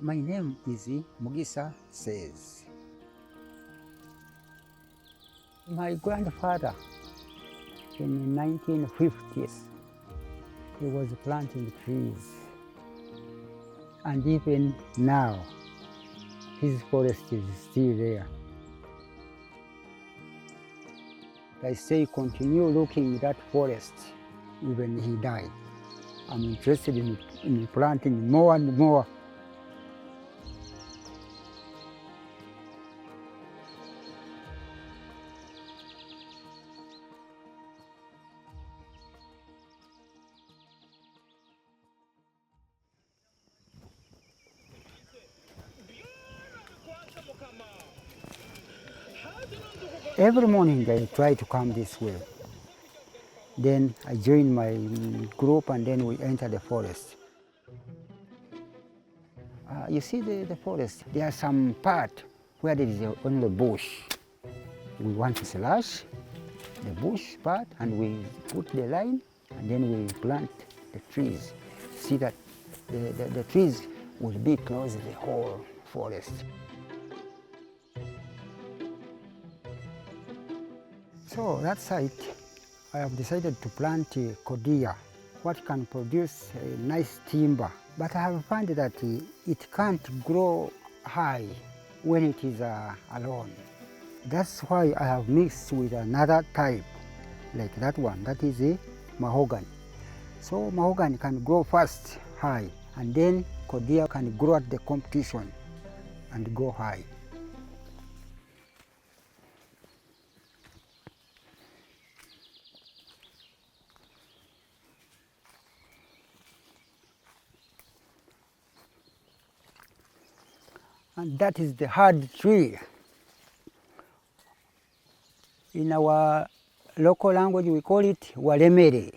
My name is Ssezi. My grandfather in the 1950s, he was planting trees. And even now, his forest is still there. I say continue looking at that forest, even he died. I'm interested in planting more and more. Every morning I try to come this way. Then I join my group and then we enter the forest. You see the forest, there are some part where there is only bush. We want to slash the bush part and we put the line and then we plant the trees. See that the trees will be close the whole forest. So that site, I have decided to plant cordia, what can produce a nice timber. But I have found that it can't grow high when it is alone. That's why I have mixed with another type, like that one, that is a mahogany. So mahogany can grow fast, high, and then cordia can grow at the competition and go high. And that is the hard tree. In our local language we call it walemere.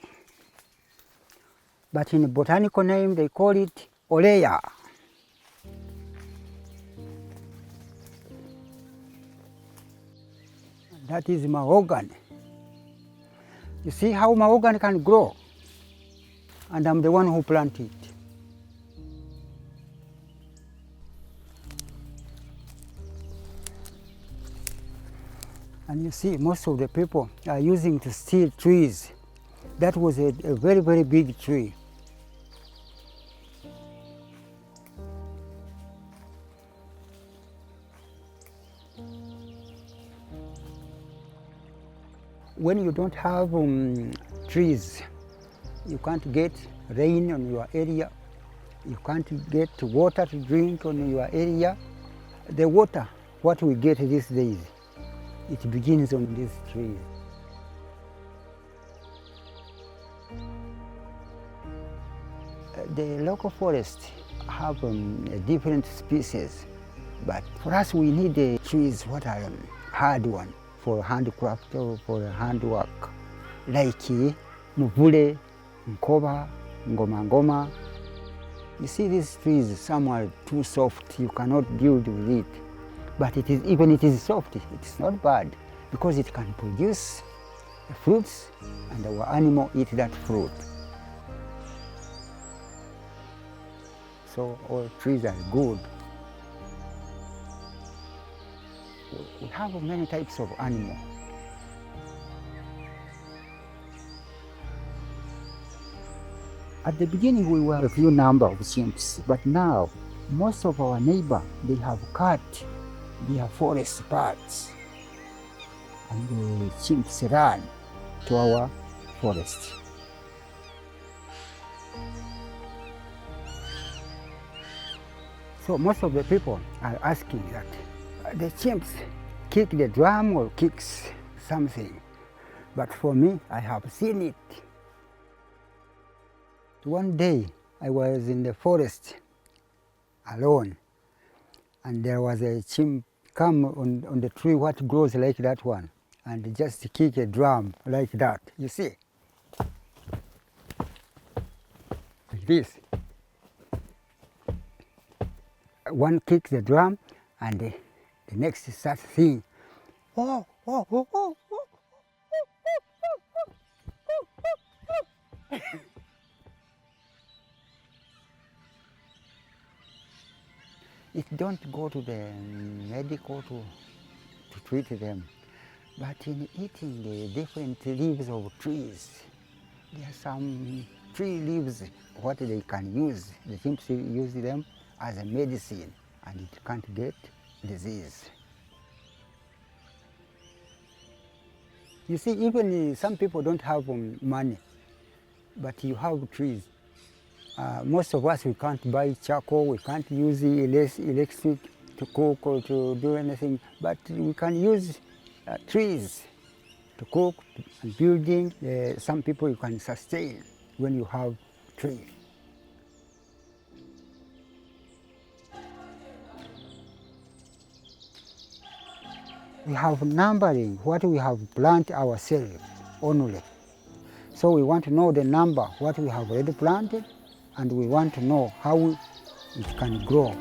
But in botanical name they call it oleya. That is mahogany. You see how mahogany can grow? And I'm the one who planted it. And you see, most of the people are using to steal trees. That was a very, very big tree. When you don't have trees, you can't get rain on your area. You can't get water to drink on your area. The water, what we get these days, it begins on these trees. The local forests have different species, but for us we need trees what are hard one for handcraft or for handwork, like muvule, nkoba, ngoma. You see these trees, some are too soft, you cannot build with it. But even it is soft, it's not bad because it can produce fruits and our animal eat that fruit. So all trees are good. We have many types of animal. At the beginning we were a few number of chimps, but now most of our neighbors, they have cut their forest parts and the chimps run to our forest. So most of the people are asking that the chimps kick the drum or kicks something. But for me, I have seen it. One day I was in the forest alone, and there was a chimp come on the tree what grows like that one, and just kick a drum like that, you see? Like this. One kicks the drum, and the next starts singing, oh, It don't go to the medical to treat them, but in eating the different leaves of trees, there are some tree leaves, what they can use. They simply use them as a medicine, and it can't get disease. You see, even some people don't have money, but you have trees. Most of us, we can't buy charcoal, we can't use the electric to cook or to do anything, but we can use trees to cook and building. Some people you can sustain when you have trees. We have numbering what we have planted ourselves only. So we want to know the number, what we have already planted, and we want to know how it can grow.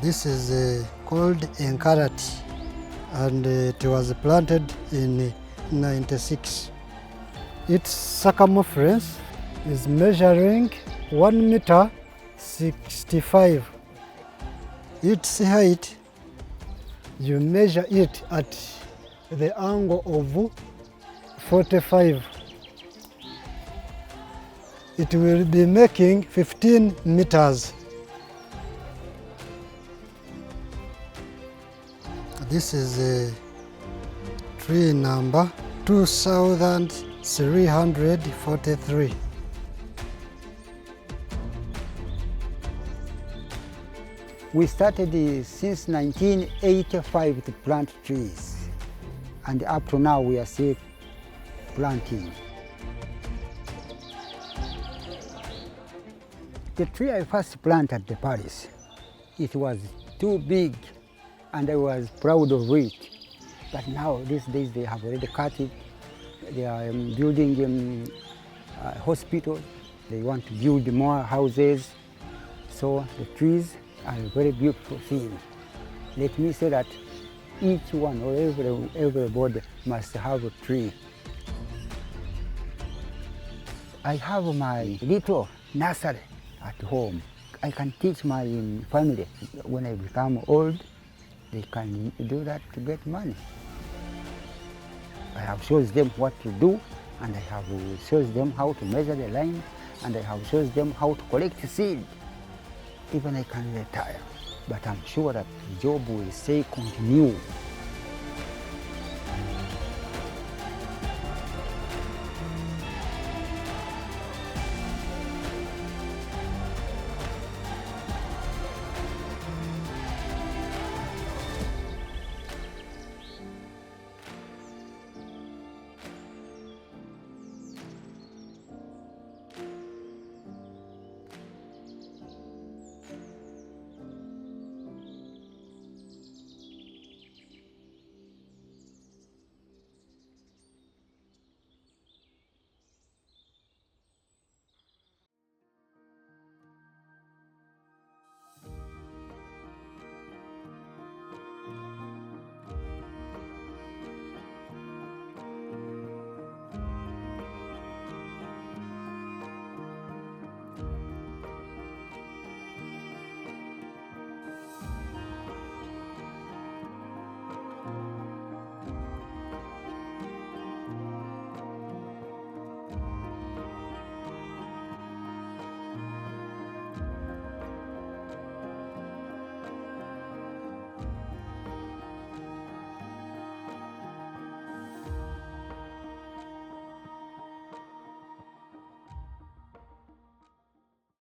This is called enkarati, and it was planted in 96. Its circumference is measuring 1 meter 65. Its height, you measure it at the angle of 45. It will be making 15 meters. This is a tree number 2343. We started since 1985 to plant trees, and up to now we are still planting. The tree I first planted at the Paris, it was too big, and I was proud of it. But now, these days, they have already cut it. They are building hospitals. They want to build more houses. So the trees are a very beautiful thing. Let me say that each one or everybody must have a tree. I have my little nursery at home. I can teach my family when I become old. They can do that to get money. I have shown them what to do, and I have shown them how to measure the line, and I have shown them how to collect seed. Even I can retire, but I'm sure that the job will stay continue.